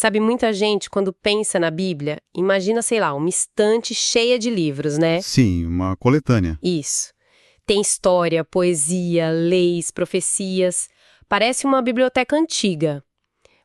Sabe, muita gente, quando pensa na Bíblia, imagina, sei lá, uma estante cheia de livros, né? Sim, uma coletânea. Isso. Tem história, poesia, leis, profecias. Parece uma biblioteca antiga.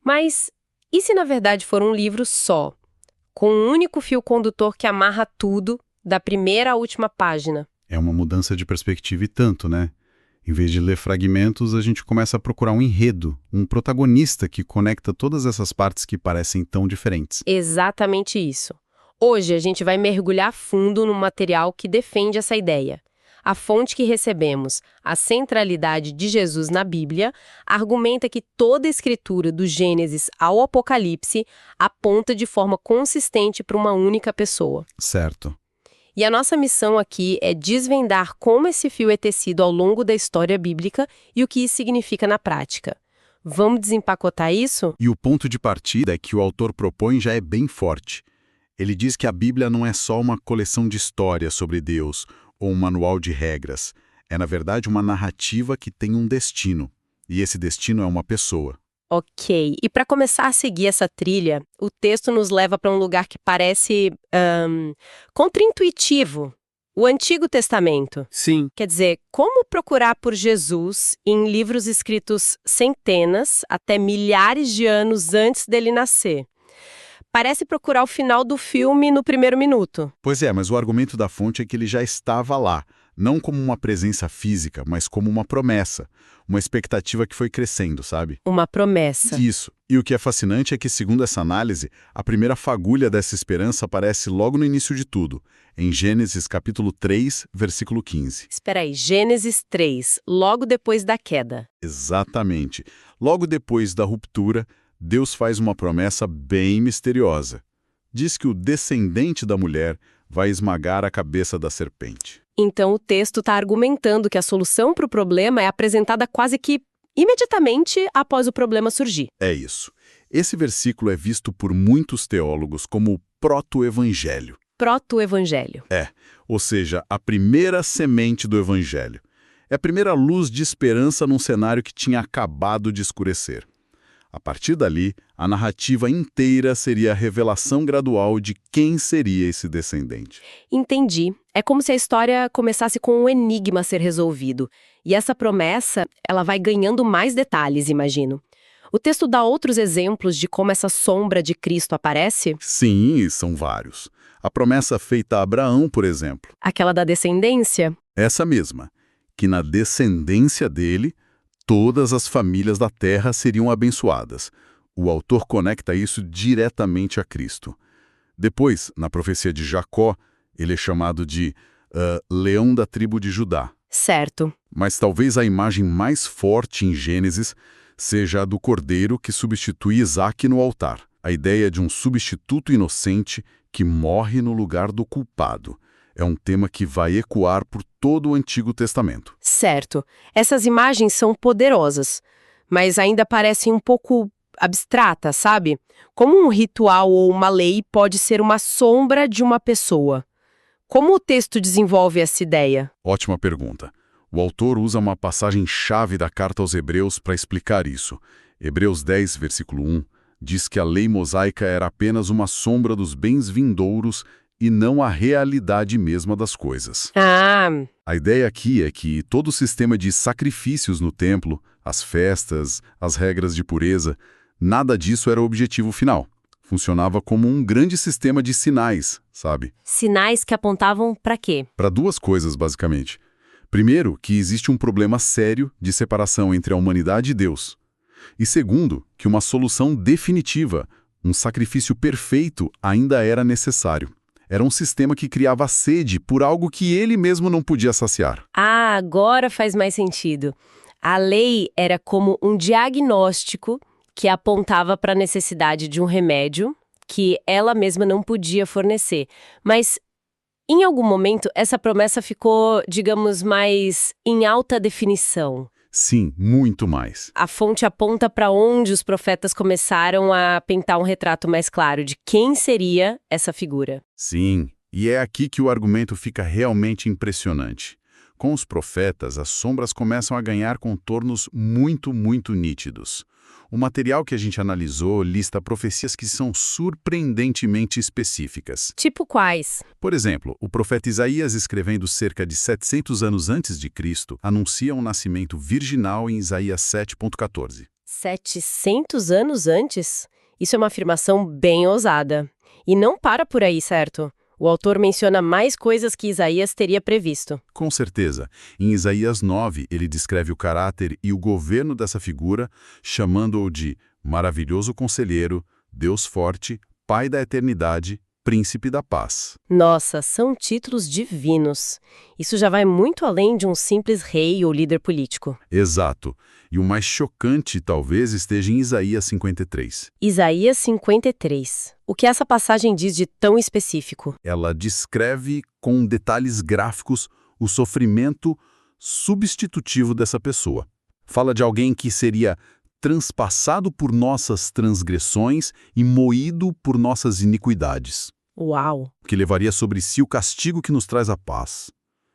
Mas e se na verdade for um livro só, com um único fio condutor que amarra tudo, da primeira à última página? É uma mudança de perspectiva e tanto, né? Em vez de ler fragmentos, a gente começa a procurar um enredo, um protagonista que conecta todas essas partes que parecem tão diferentes. Exatamente isso. Hoje a gente vai mergulhar fundo no material que defende essa ideia. A fonte que recebemos, a centralidade de Jesus na Bíblia, argumenta que toda a escritura do Gênesis ao Apocalipse aponta de forma consistente para uma única pessoa. Certo. E a nossa missão aqui é desvendar como esse fio é tecido ao longo da história bíblica e o que isso significa na prática. Vamos desempacotar isso? E o ponto de partida que o autor propõe já é bem forte. Ele diz que a Bíblia não é só uma coleção de histórias sobre Deus ou um manual de regras. É, na verdade, uma narrativa que tem um destino. E esse destino é uma pessoa. Ok. E para começar a seguir essa trilha, o texto nos leva para um lugar que parece contraintuitivo. O Antigo Testamento. Sim. Quer dizer, como procurar por Jesus em livros escritos centenas até milhares de anos antes dele nascer? Parece procurar o final do filme no primeiro minuto. Pois é, mas o argumento da fonte é que ele já estava lá, não como uma presença física, mas como uma promessa, uma expectativa que foi crescendo, sabe? Uma promessa. Isso. E o que é fascinante é que, segundo essa análise, a primeira fagulha dessa esperança aparece logo no início de tudo, em Gênesis capítulo 3, versículo 15. Espera aí, Gênesis 3, logo depois da queda. Exatamente. Logo depois da ruptura, Deus faz uma promessa bem misteriosa. Diz que o descendente da mulher vai esmagar a cabeça da serpente. Então o texto está argumentando que a solução para o problema é apresentada quase que imediatamente após o problema surgir. É isso. Esse versículo é visto por muitos teólogos como o proto-evangelho. Proto-evangelho. Ou seja, a primeira semente do evangelho. É a primeira luz de esperança num cenário que tinha acabado de escurecer. A partir dali, a narrativa inteira seria a revelação gradual de quem seria esse descendente. Entendi. É como se a história começasse com um enigma a ser resolvido. E essa promessa, ela vai ganhando mais detalhes, imagino. O texto dá outros exemplos de como essa sombra de Cristo aparece? Sim, são vários. A promessa feita a Abraão, por exemplo. Aquela da descendência? Essa mesma, que na descendência dele, todas as famílias da terra seriam abençoadas. O autor conecta isso diretamente a Cristo. Depois, na profecia de Jacó, ele é chamado de leão da tribo de Judá. Certo. Mas talvez a imagem mais forte em Gênesis seja a do cordeiro que substitui Isaque no altar. A ideia de um substituto inocente que morre no lugar do culpado. É um tema que vai ecoar por todo o Antigo Testamento. Certo. Essas imagens são poderosas, mas ainda parecem um pouco abstratas, sabe? Como um ritual ou uma lei pode ser uma sombra de uma pessoa. Como o texto desenvolve essa ideia? Ótima pergunta. O autor usa uma passagem-chave da carta aos Hebreus para explicar isso. Hebreus 10, versículo 1, diz que a lei mosaica era apenas uma sombra dos bens vindouros e não a realidade mesma das coisas. A ideia aqui é que todo o sistema de sacrifícios no templo, as festas, as regras de pureza, nada disso era o objetivo final. Funcionava como um grande sistema de sinais, sabe? Sinais que apontavam para quê? Para duas coisas, basicamente. Primeiro, que existe um problema sério de separação entre a humanidade e Deus. E segundo, que uma solução definitiva, um sacrifício perfeito, ainda era necessário. Era um sistema que criava sede por algo que ele mesmo não podia saciar. Ah, agora faz mais sentido. A lei era como um diagnóstico que apontava para a necessidade de um remédio que ela mesma não podia fornecer. Mas, em algum momento, essa promessa ficou, digamos, mais em alta definição. Sim, muito mais. A fonte aponta para onde os profetas começaram a pintar um retrato mais claro de quem seria essa figura. Sim, e é aqui que o argumento fica realmente impressionante. Com os profetas, as sombras começam a ganhar contornos muito nítidos. O material que a gente analisou lista profecias que são surpreendentemente específicas. Tipo quais? Por exemplo, o profeta Isaías, escrevendo cerca de 700 anos antes de Cristo, anuncia um nascimento virginal em Isaías 7,14. 700 anos antes? Isso é uma afirmação bem ousada. E não para por aí, certo? O autor menciona mais coisas que Isaías teria previsto. Com certeza. Em Isaías 9, ele descreve o caráter e o governo dessa figura, chamando-o de maravilhoso conselheiro, Deus forte, Pai da eternidade, Príncipe da paz. Nossa, são títulos divinos. Isso já vai muito além de um simples rei ou líder político. Exato. E o mais chocante talvez esteja em Isaías 53. Isaías 53. O que essa passagem diz de tão específico? Ela descreve com detalhes gráficos o sofrimento substitutivo dessa pessoa. Fala de alguém que seria transpassado por nossas transgressões e moído por nossas iniquidades, Uau! que levaria sobre si o castigo que nos traz a paz.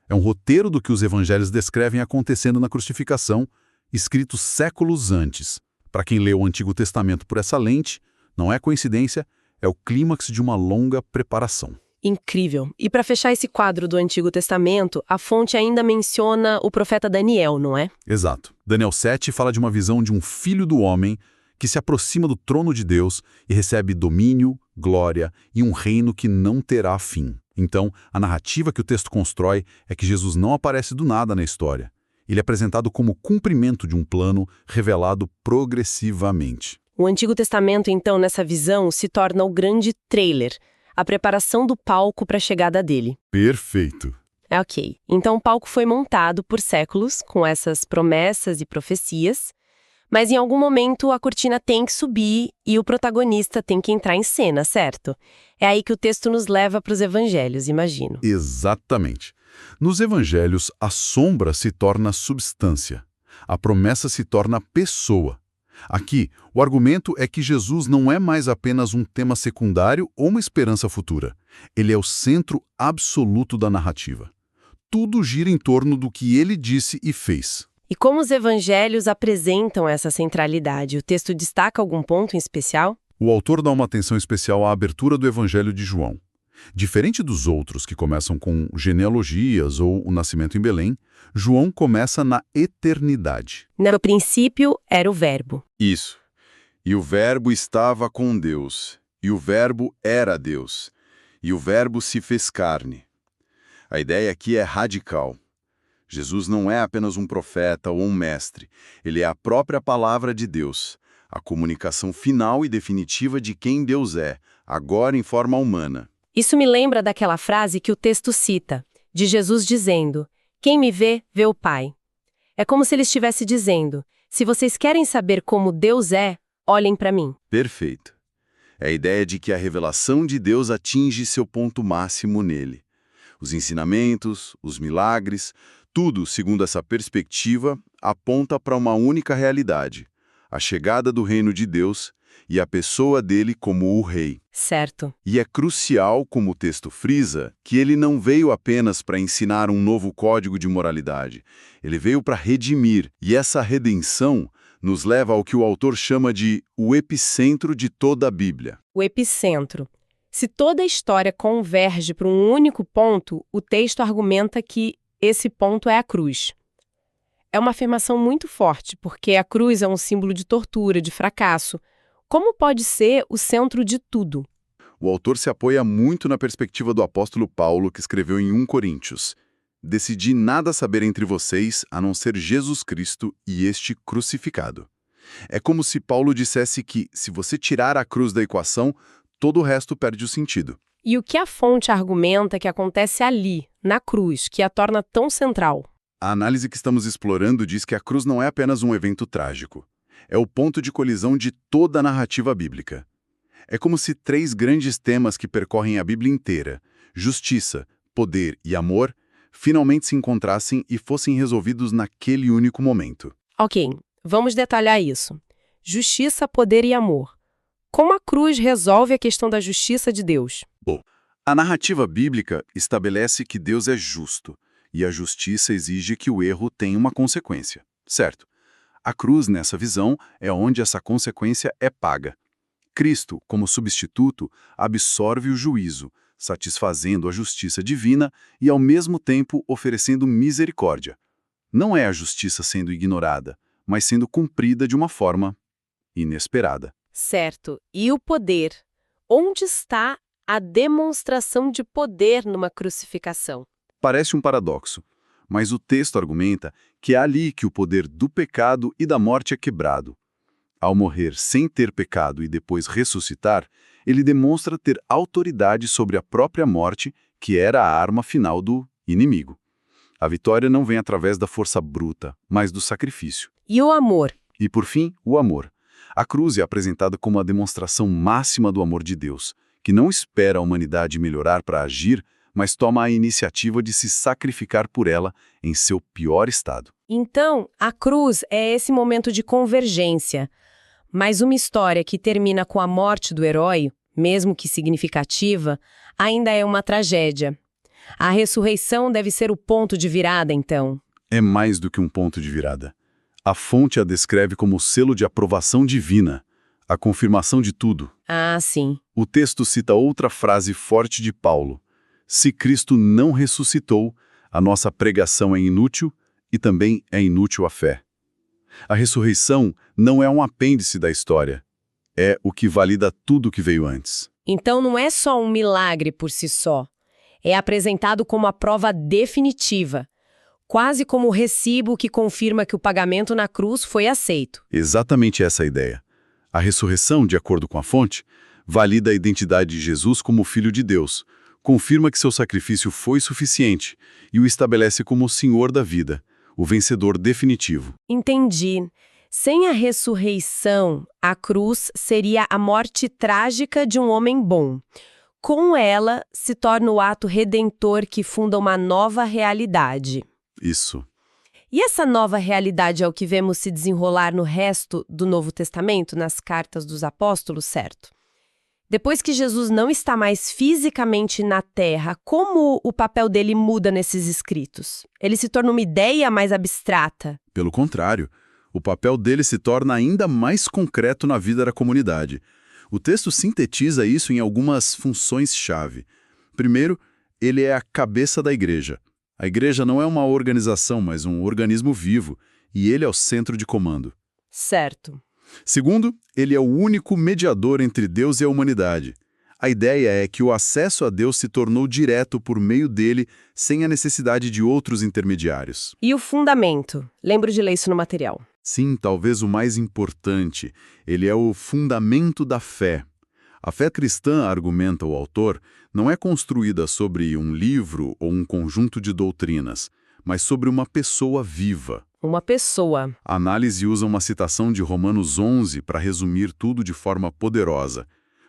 É um roteiro do que os evangelhos descrevem acontecendo na crucificação, escrito séculos antes. Para quem lê o Antigo Testamento por essa lente, não é coincidência, é o clímax de uma longa preparação. Incrível. E para fechar esse quadro do Antigo Testamento, a fonte ainda menciona o profeta Daniel, não é? Exato. Daniel 7 fala de uma visão de um filho do homem que se aproxima do trono de Deus e recebe domínio, glória e um reino que não terá fim. Então, a narrativa que o texto constrói é que Jesus não aparece do nada na história. Ele é apresentado como cumprimento de um plano revelado progressivamente. O Antigo Testamento, então, nessa visão, se torna o grande trailer, a preparação do palco para a chegada dele. Perfeito. É ok. Então o palco foi montado por séculos, com essas promessas e profecias, mas em algum momento a cortina tem que subir e o protagonista tem que entrar em cena, certo? É aí que o texto nos leva para os evangelhos, imagino. Exatamente. Nos evangelhos, a sombra se torna substância. A promessa se torna pessoa. Aqui, o argumento é que Jesus não é mais apenas um tema secundário ou uma esperança futura. Ele é o centro absoluto da narrativa. Tudo gira em torno do que ele disse e fez. E como os evangelhos apresentam essa centralidade? O texto destaca algum ponto em especial? O autor dá uma atenção especial à abertura do Evangelho de João. Diferente dos outros, que começam com genealogias ou o nascimento em Belém, João começa na eternidade. No princípio era o Verbo. Isso. E o Verbo estava com Deus, e o Verbo era Deus, e o Verbo se fez carne. A ideia aqui é radical. Jesus não é apenas um profeta ou um mestre, ele é a própria palavra de Deus, a comunicação final e definitiva de quem Deus é, agora em forma humana. Isso me lembra daquela frase que o texto cita, de Jesus dizendo: "Quem me vê, vê o Pai". É como se ele estivesse dizendo: se vocês querem saber como Deus é, olhem para mim. Perfeito. É a ideia de que a revelação de Deus atinge seu ponto máximo nele. Os ensinamentos, os milagres, tudo, segundo essa perspectiva, aponta para uma única realidade: a chegada do reino de Deus e a pessoa dele como o rei. Certo. E é crucial, como o texto frisa, que ele não veio apenas para ensinar um novo código de moralidade. Ele veio para redimir, e essa redenção nos leva ao que o autor chama de o epicentro de toda a Bíblia. O epicentro. Se toda a história converge para um único ponto, o texto argumenta que esse ponto é a cruz. É uma afirmação muito forte, porque a cruz é um símbolo de tortura, de fracasso. Como pode ser o centro de tudo? O autor se apoia muito na perspectiva do apóstolo Paulo, que escreveu em 1 Coríntios: "Decidi nada saber entre vocês, a não ser Jesus Cristo e este crucificado." É como se Paulo dissesse que, se você tirar a cruz da equação, todo o resto perde o sentido. E o que a fonte argumenta que acontece ali, na cruz, que a torna tão central? A análise que estamos explorando diz que a cruz não é apenas um evento trágico. É o ponto de colisão de toda a narrativa bíblica. É como se três grandes temas que percorrem a Bíblia inteira, justiça, poder e amor, finalmente se encontrassem e fossem resolvidos naquele único momento. Ok, vamos detalhar isso. Justiça, poder e amor. Como a cruz resolve a questão da justiça de Deus? Bom, a narrativa bíblica estabelece que Deus é justo, e a justiça exige que o erro tenha uma consequência, certo? A cruz, nessa visão, é onde essa consequência é paga. Cristo, como substituto, absorve o juízo, satisfazendo a justiça divina e, ao mesmo tempo, oferecendo misericórdia. Não é a justiça sendo ignorada, mas sendo cumprida de uma forma inesperada. Certo. E o poder? Onde está a demonstração de poder numa crucificação? Parece um paradoxo, mas o texto argumenta que é ali que o poder do pecado e da morte é quebrado. Ao morrer sem ter pecado e depois ressuscitar, ele demonstra ter autoridade sobre a própria morte, que era a arma final do inimigo. A vitória não vem através da força bruta, mas do sacrifício. E o amor? E, por fim, o amor. A cruz é apresentada como a demonstração máxima do amor de Deus, que não espera a humanidade melhorar para agir, mas toma a iniciativa de se sacrificar por ela em seu pior estado. Então, a cruz é esse momento de convergência. Mas uma história que termina com a morte do herói, mesmo que significativa, ainda é uma tragédia. A ressurreição deve ser o ponto de virada, então. É mais do que um ponto de virada. A fonte a descreve como o selo de aprovação divina, a confirmação de tudo. Ah, sim. O texto cita outra frase forte de Paulo: se Cristo não ressuscitou, a nossa pregação é inútil e também é inútil a fé. A ressurreição não é um apêndice da história, é o que valida tudo o que veio antes. Então não é só um milagre por si só. É apresentado como a prova definitiva, quase como o recibo que confirma que o pagamento na cruz foi aceito. Exatamente essa a ideia. A ressurreição, de acordo com a fonte, valida a identidade de Jesus como Filho de Deus, confirma que seu sacrifício foi suficiente e o estabelece como o Senhor da vida, o vencedor definitivo. Entendi. Sem a ressurreição, a cruz seria a morte trágica de um homem bom. Com ela, se torna o ato redentor que funda uma nova realidade. Isso. E essa nova realidade é o que vemos se desenrolar no resto do Novo Testamento, nas cartas dos apóstolos, certo? Depois que Jesus não está mais fisicamente na Terra, como o papel dele muda nesses escritos? Ele se torna uma ideia mais abstrata? Pelo contrário, o papel dele se torna ainda mais concreto na vida da comunidade. O texto sintetiza isso em algumas funções-chave. Primeiro, ele é a cabeça da igreja. A igreja não é uma organização, mas um organismo vivo, e ele é o centro de comando. Certo. Segundo, ele é o único mediador entre Deus e a humanidade. A ideia é que o acesso a Deus se tornou direto por meio dele, sem a necessidade de outros intermediários. E o fundamento? Lembro de ler isso no material. Sim, talvez o mais importante. Ele é o fundamento da fé. A fé cristã, argumenta o autor, não é construída sobre um livro ou um conjunto de doutrinas, mas sobre uma pessoa viva. Uma pessoa. A análise usa uma citação de Romanos 11 para resumir tudo de forma poderosa.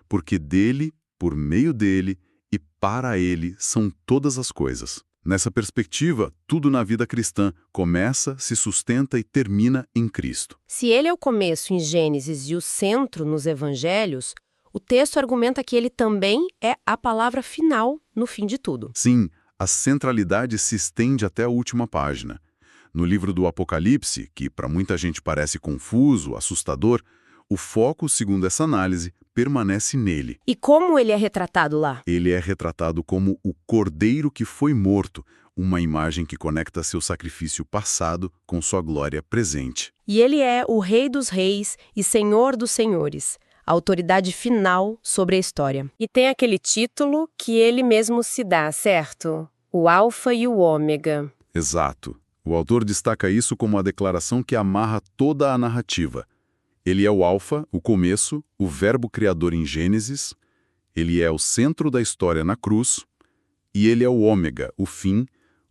Porque dele, por meio dele e para ele são todas as coisas. Nessa perspectiva, tudo na vida cristã começa, se sustenta e termina em Cristo. Se ele é o começo em Gênesis e o centro nos evangelhos, o texto argumenta que ele também é a palavra final no fim de tudo. Sim, a centralidade se estende até a última página. No livro do Apocalipse, que para muita gente parece confuso, assustador, o foco, segundo essa análise, permanece nele. E como ele é retratado lá? Ele é retratado como o Cordeiro que foi morto, uma imagem que conecta seu sacrifício passado com sua glória presente. E ele é o Rei dos Reis e Senhor dos Senhores, a autoridade final sobre a história. E tem aquele título que ele mesmo se dá, certo? O Alfa e o Ômega. Exato. O autor destaca isso como a declaração que amarra toda a narrativa. Ele é o Alfa, o começo, o verbo criador em Gênesis, ele é o centro da história na cruz, e ele é o Ômega, o fim,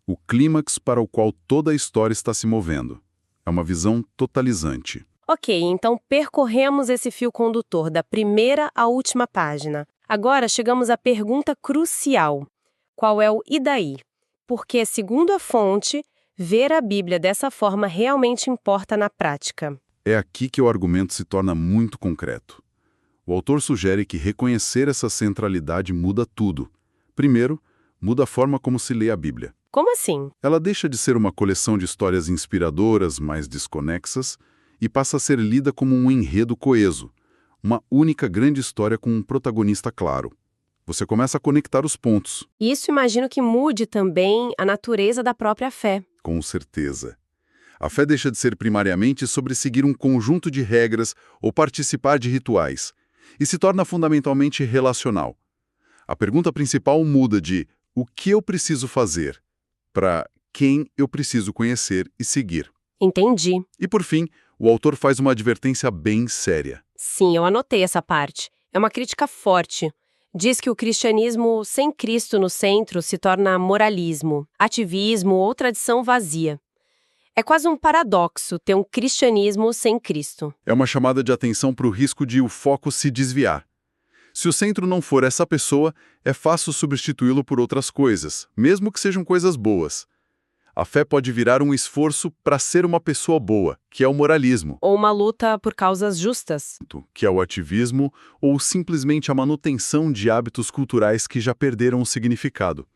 o clímax para o qual toda a história está se movendo. É uma visão totalizante. Ok, então percorremos esse fio condutor da primeira à última página. Agora chegamos à pergunta crucial. Qual é o e daí? Porque, segundo a fonte, ver a Bíblia dessa forma realmente importa na prática. É aqui que o argumento se torna muito concreto. O autor sugere que reconhecer essa centralidade muda tudo. Primeiro, muda a forma como se lê a Bíblia. Como assim? Ela deixa de ser uma coleção de histórias inspiradoras, mais desconexas, e passa a ser lida como um enredo coeso, uma única grande história com um protagonista claro. Você começa a conectar os pontos. Isso imagino que mude também a natureza da própria fé. Com certeza. A fé deixa de ser primariamente sobre seguir um conjunto de regras ou participar de rituais, e se torna fundamentalmente relacional. A pergunta principal muda de o que eu preciso fazer para quem eu preciso conhecer e seguir. Entendi. E por fim, o autor faz uma advertência bem séria. Sim, eu anotei essa parte. É uma crítica forte. Diz que o cristianismo sem Cristo no centro se torna moralismo, ativismo ou tradição vazia. É quase um paradoxo ter um cristianismo sem Cristo. É uma chamada de atenção para o risco de o foco se desviar. Se o centro não for essa pessoa, é fácil substituí-lo por outras coisas, mesmo que sejam coisas boas. A fé pode virar um esforço para ser uma pessoa boa, que é o moralismo, Ou uma luta por causas justas. que é o ativismo, ou simplesmente a manutenção de hábitos culturais que já perderam o significado.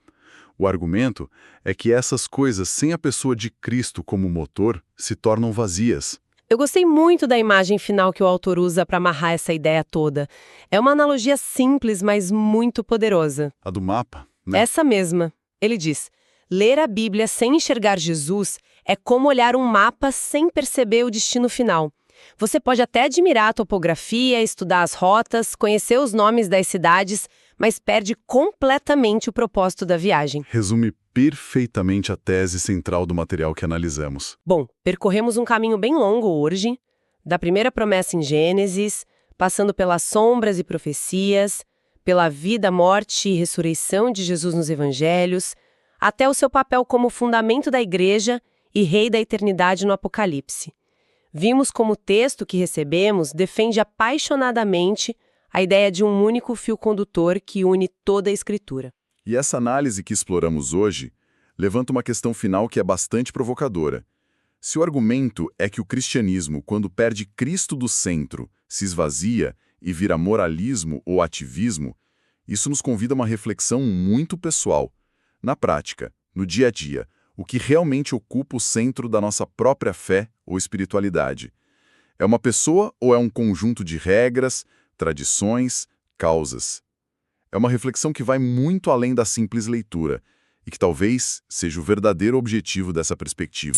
O argumento é que essas coisas, sem a pessoa de Cristo como motor, se tornam vazias. Eu gostei muito da imagem final que o autor usa para amarrar essa ideia toda. É uma analogia simples, mas muito poderosa. A do mapa, né? Essa mesma. Ele diz: ler a Bíblia sem enxergar Jesus é como olhar um mapa sem perceber o destino final. Você pode até admirar a topografia, estudar as rotas, conhecer os nomes das cidades, mas perde completamente o propósito da viagem. Resume perfeitamente a tese central do material que analisamos. Bom, percorremos um caminho bem longo hoje, da primeira promessa em Gênesis, passando pelas sombras e profecias, pela vida, morte e ressurreição de Jesus nos evangelhos, até o seu papel como fundamento da igreja e rei da eternidade no Apocalipse. Vimos como o texto que recebemos defende apaixonadamente a ideia de um único fio condutor que une toda a Escritura. E essa análise que exploramos hoje levanta uma questão final que é bastante provocadora. Se o argumento é que o cristianismo, quando perde Cristo do centro, se esvazia e vira moralismo ou ativismo, isso nos convida a uma reflexão muito pessoal. Na prática, no dia a dia, o que realmente ocupa o centro da nossa própria fé ou espiritualidade? É uma pessoa ou é um conjunto de regras, tradições, causas? É uma reflexão que vai muito além da simples leitura e que talvez seja o verdadeiro objetivo dessa perspectiva.